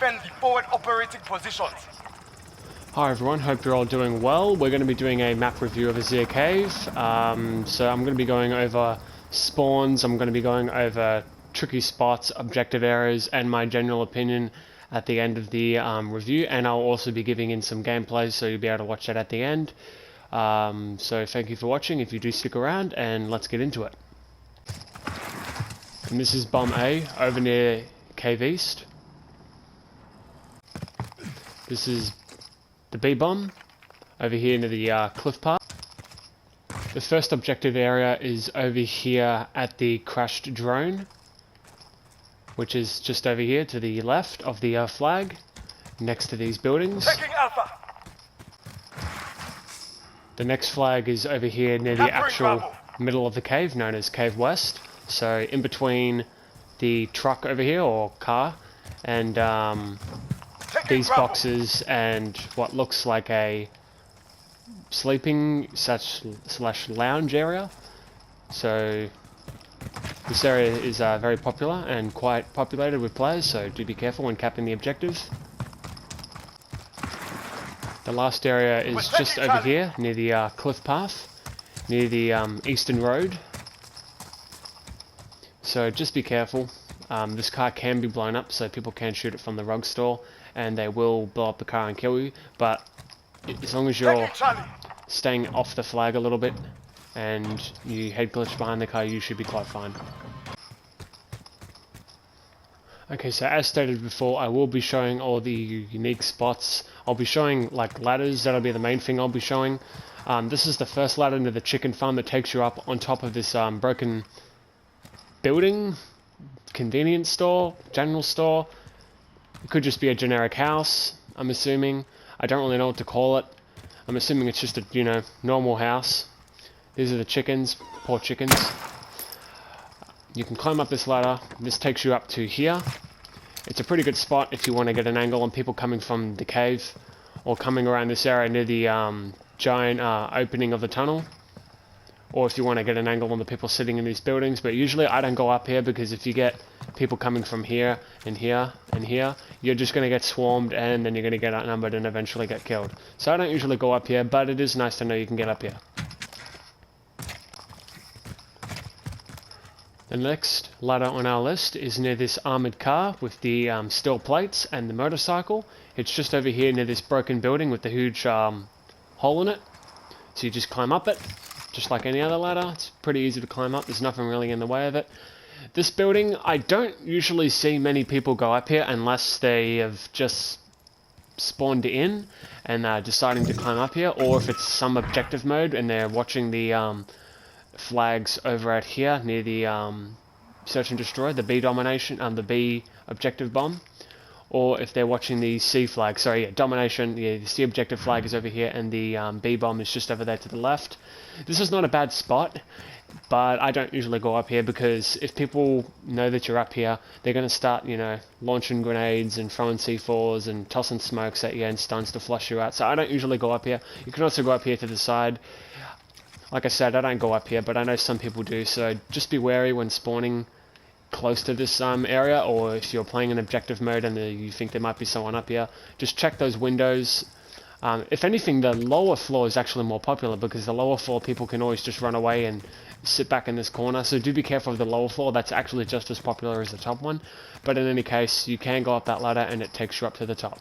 defend the forward operating positions. Hi everyone, hope you're all doing well. We're going to be doing a map review of Azhir Cave. So I'm going to be going over spawns, I'm going to be going over tricky spots, objective areas, and my general opinion at the end of the review. And I'll also be giving in some gameplays, so you'll be able to watch that at the end. So thank you for watching, if you do stick around, and let's get into it. And this is Bomb A, over near Cave East. This is the B bomb over here near the cliff part. The first objective area is over here at the crashed drone, which is just over here to the left of the flag, next to these buildings. Taking Alpha. The next flag is over here near the actual middle of the cave, known as Cave West. So in between the truck over here, or car, and these boxes and what looks like a sleeping slash lounge area. So this area is very popular and quite populated with players, so do be careful when capping the objectives. The last area is just over here near the cliff path, near the eastern road. So just be careful. This car can be blown up, so people can shoot it from the rug store, and they will blow up the car and kill you. But as long as you're staying off the flag a little bit and you head glitch behind the car, you should be quite fine. Okay, so as stated before, I will be showing all the unique spots. I'll be showing like ladders, that'll be the main thing I'll be showing. This is the first ladder into the chicken farm that takes you up on top of this broken building, convenience store, general store. It could just be a generic house, I'm assuming. I don't really know what to call it. I'm assuming it's just a, normal house. These are the chickens, poor chickens. You can climb up this ladder. This takes you up to here. It's a pretty good spot if you want to get an angle on people coming from the cave or coming around this area near the giant opening of the tunnel. Or if you want to get an angle on the people sitting in these buildings. But usually I don't go up here, because if you get people coming from here and here and here, you're just going to get swarmed, and then you're going to get outnumbered and eventually get killed. So I don't usually go up here, but it is nice to know you can get up here. The next ladder on our list is near this armoured car with the steel plates and the motorcycle. It's just over here near this broken building with the huge hole in it. So you just climb up it, just like any other ladder. It's pretty easy to climb up, there's nothing really in the way of it. This building, I don't usually see many people go up here unless they have just spawned in and are deciding to climb up here, or if it's some objective mode and they're watching the flags over at here near the search and destroy, the B domination, the B objective bomb. Or if they're watching the C flag, sorry, yeah, domination, yeah, the C objective flag is over here, and the B bomb is just over there to the left. This is not a bad spot, but I don't usually go up here, because if people know that you're up here, they're going to start, launching grenades and throwing C4s and tossing smokes at you and stuns to flush you out. So I don't usually go up here. You can also go up here to the side. Like I said, I don't go up here, but I know some people do, so just be wary when spawning close to this area, or if you're playing in objective mode and you think there might be someone up here, just check those windows. If anything, the lower floor is actually more popular, because the lower floor people can always just run away and sit back in this corner, so do be careful of the lower floor. That's actually just as popular as the top one, but in any case, you can go up that ladder and it takes you up to the top.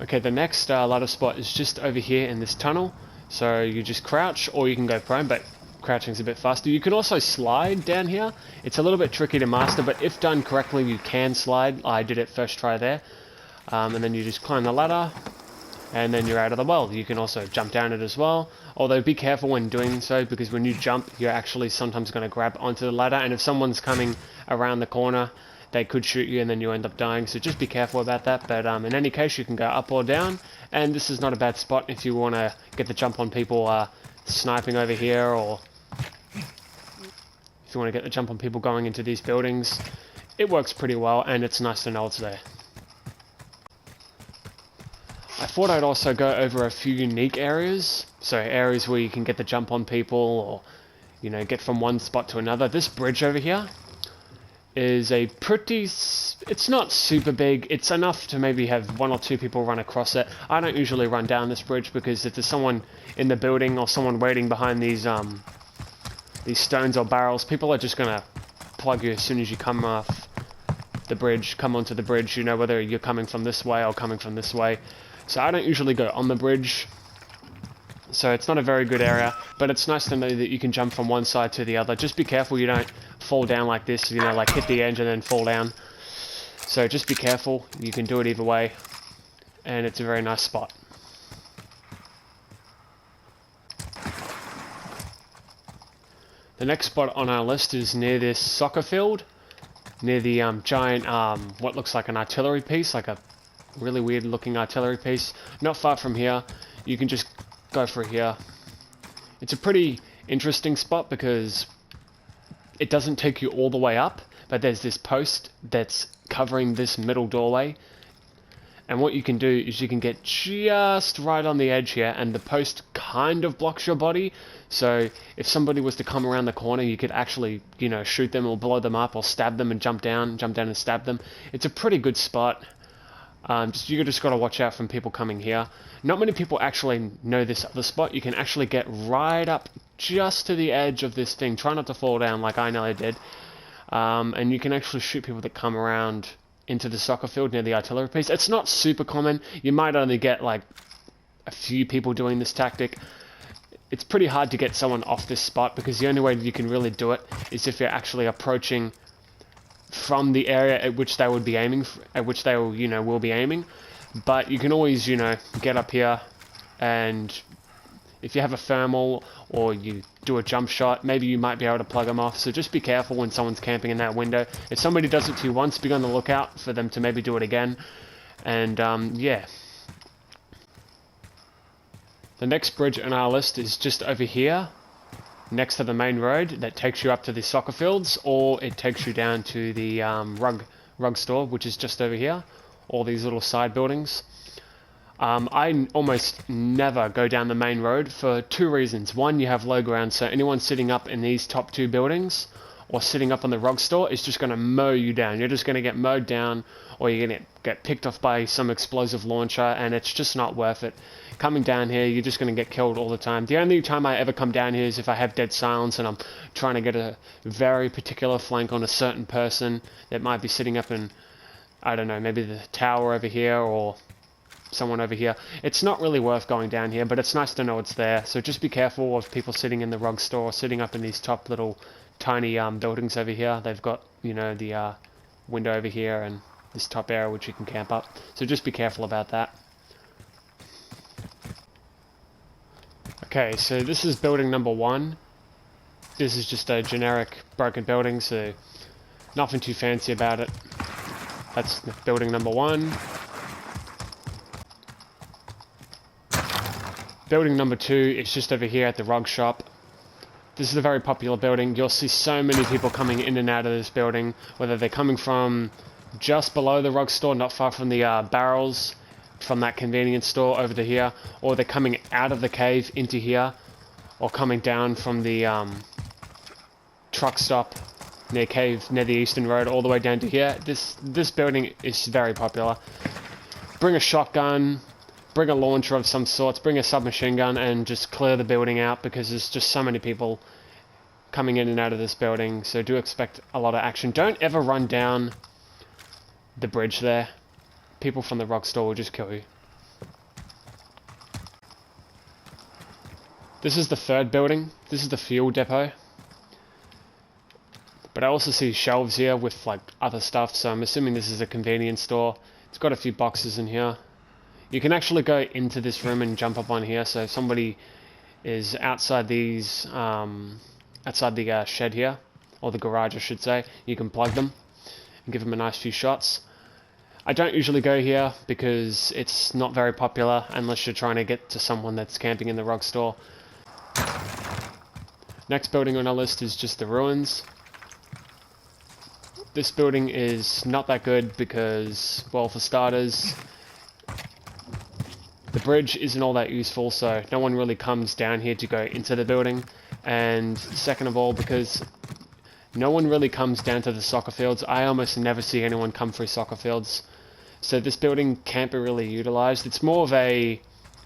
Okay, the next ladder spot is just over here in this tunnel, so you just crouch, or you can go prone, but crouching's a bit faster. You can also slide down here. It's a little bit tricky to master, but if done correctly, you can slide. I did it first try there. And then you just climb the ladder, and then you're out of the well. You can also jump down it as well, although be careful when doing so, because when you jump, you're actually sometimes going to grab onto the ladder, and if someone's coming around the corner, they could shoot you and then you end up dying, so just be careful about that. But in any case, you can go up or down, and this is not a bad spot if you want to get the jump on people sniping over here, or if you want to get the jump on people going into these buildings. It works pretty well, and it's nice to know it's there. I thought I'd also go over a few unique areas, so areas where you can get the jump on people, or get from one spot to another. This bridge over here, is a pretty... It's not super big. It's enough to maybe have 1 or 2 people run across it. I don't usually run down this bridge because if there's someone in the building or someone waiting behind these stones or barrels, people are just gonna plug you as soon as you come off the bridge, come onto the bridge, you know, whether you're coming from this way or coming from this way. So I don't usually go on the bridge. So it's not a very good area, but it's nice to know that you can jump from one side to the other. Just be careful you don't fall down like this, you know, like hit the edge and then fall down. So just be careful, you can do it either way, and it's a very nice spot. The next spot on our list is near this soccer field, near the giant, what looks like an artillery piece, like a really weird looking artillery piece. Not far from here, you can just go for here. It's a pretty interesting spot because it doesn't take you all the way up, but there's this post that's covering this middle doorway, and what you can do is you can get just right on the edge here, and the post kind of blocks your body, so if somebody was to come around the corner, you could actually, you know, shoot them or blow them up or stab them and jump down and stab them. It's a pretty good spot. You just got to watch out from people coming here. Not many people actually know this other spot. You can actually get right up just to the edge of this thing. Try not to fall down like I nearly did. And you can actually shoot people that come around into the soccer field near the artillery piece. It's not super common. You might only get like a few people doing this tactic. It's pretty hard to get someone off this spot because the only way that you can really do it is if you're actually approaching from the area at which they would be aiming, at which they will, you know, will be aiming. But you can always, you know, get up here, and if you have a thermal or you do a jump shot, maybe you might be able to plug them off. So just be careful when someone's camping in that window. If somebody does it to you once, be on the lookout for them to maybe do it again. And yeah. The next bridge on our list is just over here, next to the main road that takes you up to the soccer fields, or it takes you down to the rug store, which is just over here. All these little side buildings. I almost never go down the main road for 2 reasons. One, you have low ground, so anyone sitting up in these top 2 buildings or sitting up on the rug store is just going to mow you down. You're just going to get mowed down, or you're going to get picked off by some explosive launcher, and it's just not worth it. Coming down here, you're just going to get killed all the time. The only time I ever come down here is if I have dead silence and I'm trying to get a very particular flank on a certain person that might be sitting up in, I don't know, maybe the tower over here or someone over here. It's not really worth going down here, but it's nice to know it's there. So just be careful of people sitting in the rug store, sitting up in these top little tiny buildings over here. They've got, you know, the window over here and this top area which you can camp up. So just be careful about that. Okay, so this is building number 1. This is just a generic broken building, so nothing too fancy about it. That's building number 1. Building number 2 is just over here at the rug shop. This is a very popular building. You'll see so many people coming in and out of this building, whether they're coming from just below the rug store, not far from the barrels, from that convenience store over to here, or they're coming out of the cave into here, or coming down from the truck stop near the Eastern Road all the way down to here. This building is very popular. Bring a shotgun, bring a launcher of some sorts, bring a submachine gun, and just clear the building out because there's just so many people coming in and out of this building, so do expect a lot of action. Don't ever run down the bridge there. People from the rug store will just kill you. This is the 3rd building. This is the fuel depot. But I also see shelves here with like other stuff, so I'm assuming this is a convenience store. It's got a few boxes in here. You can actually go into this room and jump up on here, so if somebody is outside these, outside the shed here, or the garage I should say, you can plug them and give them a nice few shots. I don't usually go here because it's not very popular unless you're trying to get to someone that's camping in the rug store. Next building on our list is just the ruins. This building is not that good because, well, for starters, the bridge isn't all that useful, so no one really comes down here to go into the building. And second of all, because No one really comes down to the soccer fields. I almost never see anyone come through soccer fields. So this building can't be really utilized. It's more of a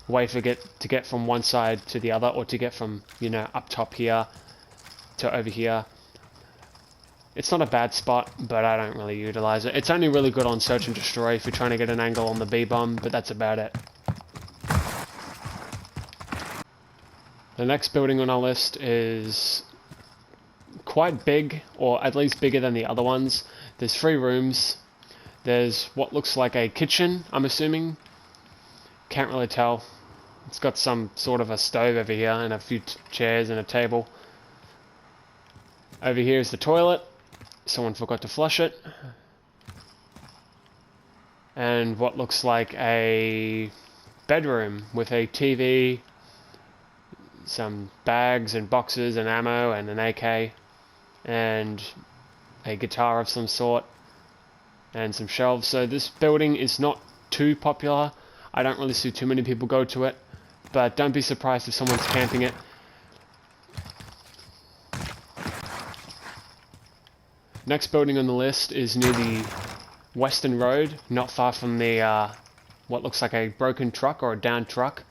way to get from one side to the other, or to get from, you know, up top here to over here. It's not a bad spot, but I don't really utilize it. It's only really good on search and destroy if you're trying to get an angle on the B-bomb, but that's about it. The next building on our list is quite big, or at least bigger than the other ones. There's 3 rooms. There's what looks like a kitchen, I'm assuming. Can't really tell. It's got some sort of a stove over here, and a few chairs and a table. Over here is the toilet. Someone forgot to flush it. And what looks like a bedroom with a TV, some bags and boxes and ammo and an AK, and a guitar of some sort, and some shelves. So this building is not too popular. I don't really see too many people go to it, but don't be surprised if someone's camping it. Next building on the list is near the Western Road, not far from the what looks like a broken truck or a downed truck.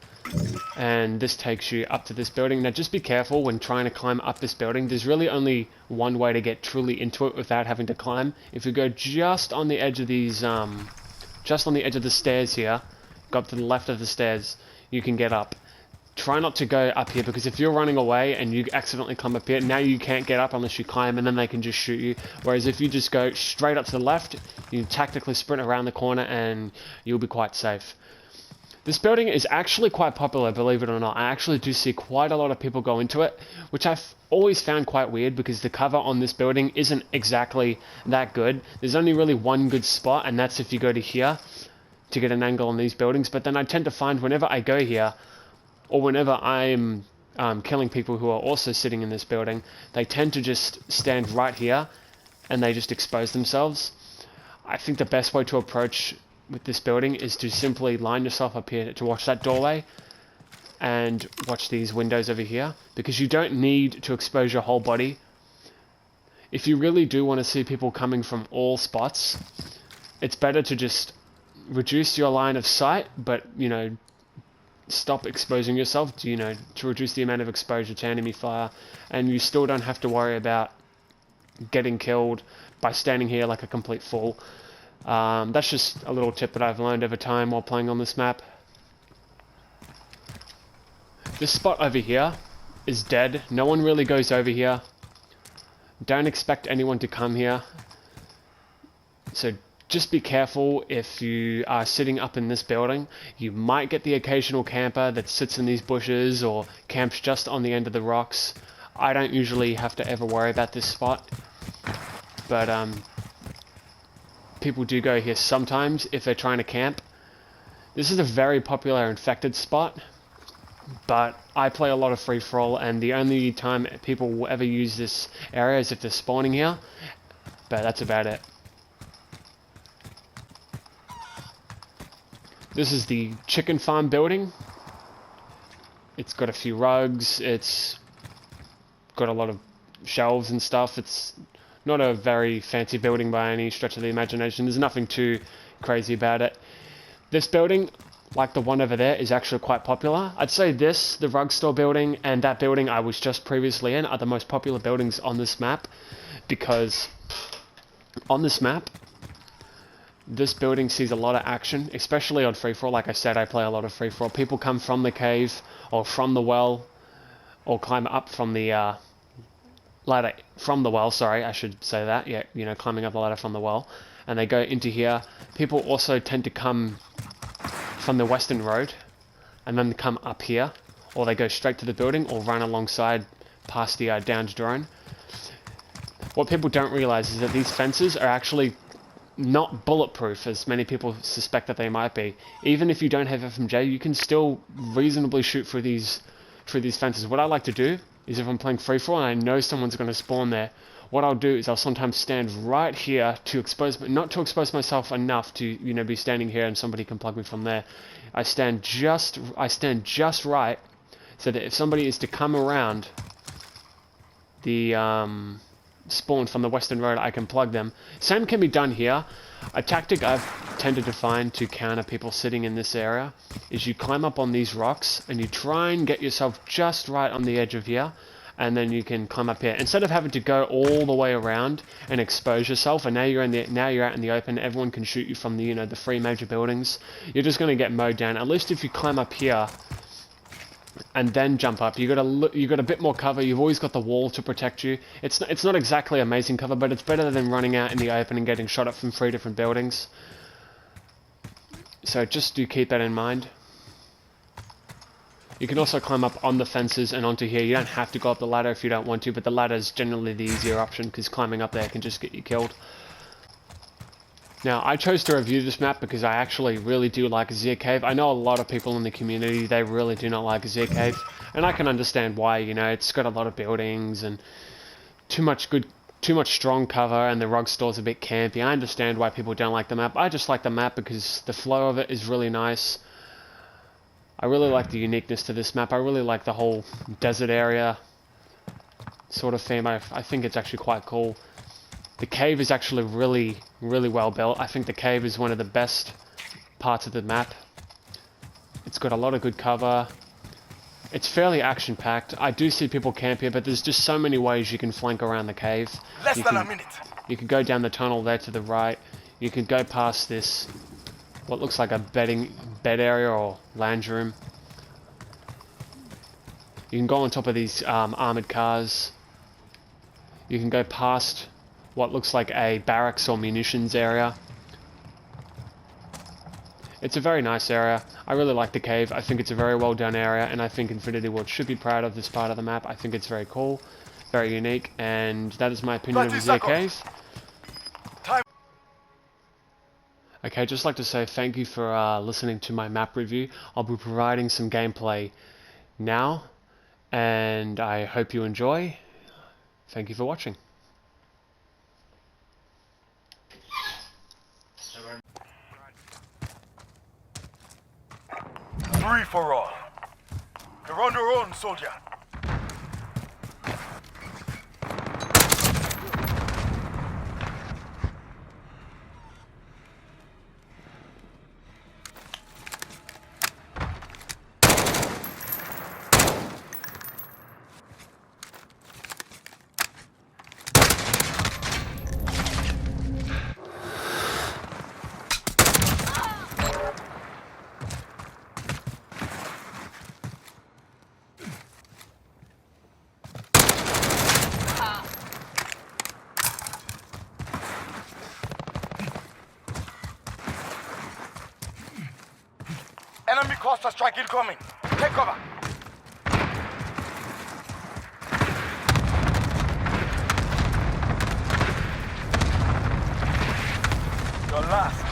And this takes you up to this building. Now just be careful when trying to climb up this building. There's really only one way to get truly into it without having to climb. If you go just on the edge of these, just on the edge of the stairs here, go up to the left of the stairs, you can get up. Try not to go up here, because if you're running away and you accidentally climb up here, now you can't get up unless you climb, and then they can just shoot you. Whereas if you just go straight up to the left, you tactically sprint around the corner and you'll be quite safe. This building is actually quite popular, believe it or not. I actually do see quite a lot of people go into it, which I've always found quite weird, because the cover on this building isn't exactly that good. There's only really one good spot, and that's if you go to here to get an angle on these buildings. But then I tend to find whenever I go here, or whenever I'm killing people who are also sitting in this building, they tend to just stand right here and they just expose themselves. I think the best way to approach with this building is to simply line yourself up here to watch that doorway and watch these windows over here, because you don't need to expose your whole body. If you really do want to see people coming from all spots, it's better to just reduce your line of sight, but, you know, stop exposing yourself to, you know, to reduce the amount of exposure to enemy fire, and you still don't have to worry about getting killed by standing here like a complete fool. That's just a little tip that I've learned over time while playing on this map. This spot over here is dead. No one really goes over here. Don't expect anyone to come here. So just be careful if you are sitting up in this building. You might get the occasional camper that sits in these bushes or camps just on the end of the rocks. I don't usually have to ever worry about this spot, but people do go here sometimes if they're trying to camp. This is a very popular infected spot, but I play a lot of free-for-all, and the only time people will ever use this area is if they're spawning here, but that's about it. This is the chicken farm building. It's got a few rugs, it's got a lot of shelves and stuff. It's not a very fancy building by any stretch of the imagination. There's nothing too crazy about it. This building, like the one over there, is actually quite popular. I'd say this, the rug store building, and that building I was just previously in are the most popular buildings on this map, because on this map, this building sees a lot of action, especially on free-for-all. Like I said, I play a lot of free-for-all. People come from the cave, or from the well, or climb up from the ladder from the well, sorry, I should say that. Yeah, you know, climbing up the ladder from the well. And they go into here. People also tend to come from the Western Road, and then come up here, or they go straight to the building, or run alongside past the downed drone. What people don't realize is that these fences are actually not bulletproof, as many people suspect that they might be. Even if you don't have FMJ, you can still reasonably shoot through these fences. What I like to do is, if I'm playing free-for-all and I know someone's going to spawn there, what I'll do is I'll sometimes stand right here to expose, not to expose myself enough to, you know, be standing here and somebody can plug me from there. I stand just right, so that if somebody is to come around the spawn from the western road, I can plug them. Same can be done here. A tactic I've tended to find to counter people sitting in this area is you climb up on these rocks and you try and get yourself just right on the edge of here, and then you can climb up here instead of having to go all the way around and expose yourself. And now you're out in the open. Everyone can shoot you from the the 3 major buildings. You're just going to get mowed down. At least if you climb up here and then jump up, you got a bit more cover. You've always got the wall to protect you. It's not exactly amazing cover, but it's better than running out in the open and getting shot at from 3 different buildings. So just do keep that in mind. You can also climb up on the fences and onto here. You don't have to go up the ladder if you don't want to, but the ladder is generally the easier option because climbing up there can just get you killed. Now, I chose to review this map because I actually really do like Azhir Cave. I know a lot of people in the community, they really do not like Azhir Cave, and I can understand why. It's got a lot of buildings and too much strong cover, and the rug store's a bit campy. I understand why people don't like the map. I just like the map because the flow of it is really nice. I really like the uniqueness to this map. I really like the whole desert area sort of theme. I think it's actually quite cool. The cave is actually really, really well built. I think the cave is one of the best parts of the map. It's got a lot of good cover. It's fairly action-packed. I do see people camp here, but there's just so many ways you can flank around the cave. Less than a minute. You can go down the tunnel there to the right. You can go past this, what looks like a bed area or lounge room. You can go on top of these armored cars. You can go past what looks like a barracks or munitions area. It's a very nice area. I really like the cave. I think it's a very well done area, and I think Infinity Ward should be proud of this part of the map. I think it's very cool, very unique, and that is my opinion of Azhir Cave. Okay, I'd just like to say thank you for listening to my map review. I'll be providing some gameplay now, and I hope you enjoy. Thank you for watching. Free for all. You're on your own, soldier. Enemy cluster strike incoming. Take cover. Your last.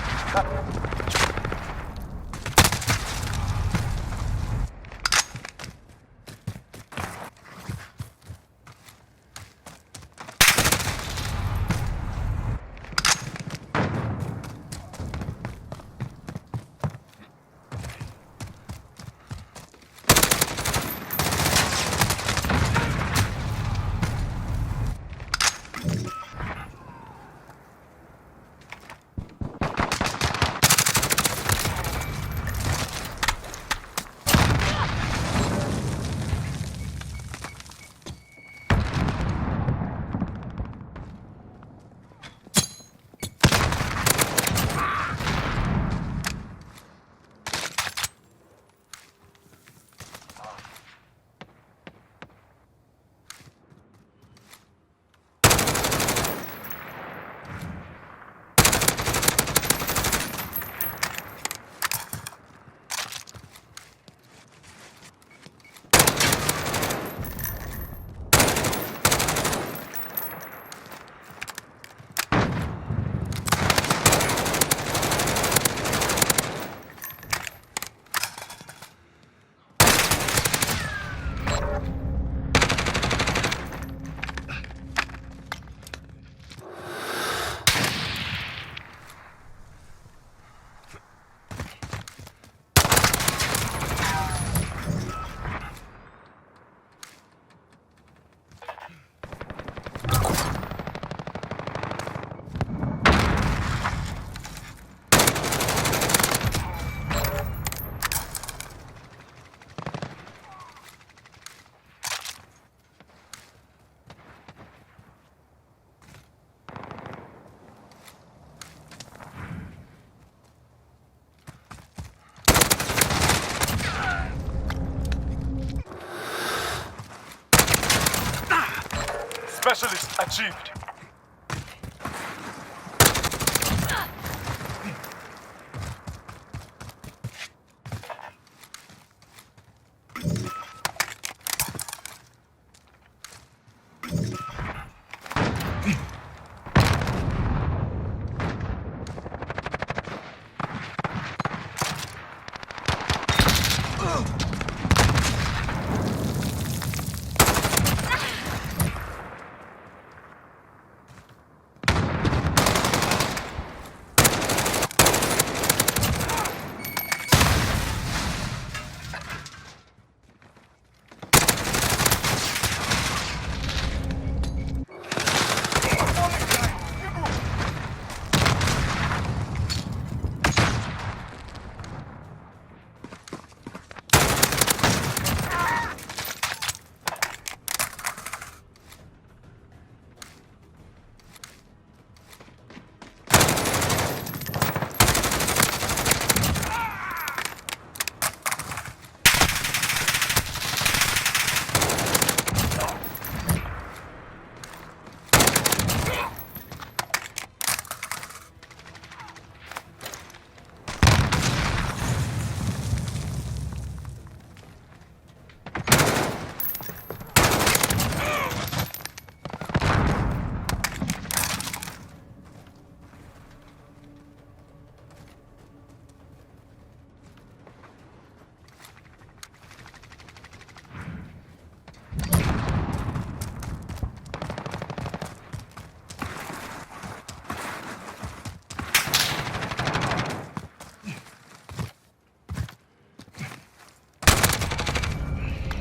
specialist achieved.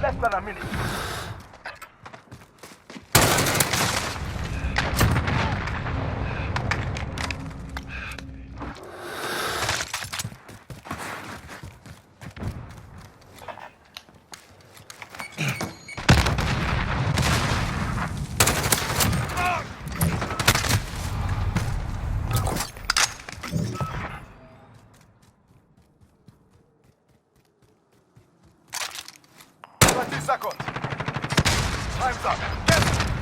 Less than a minute. Seconds. Time's up. Get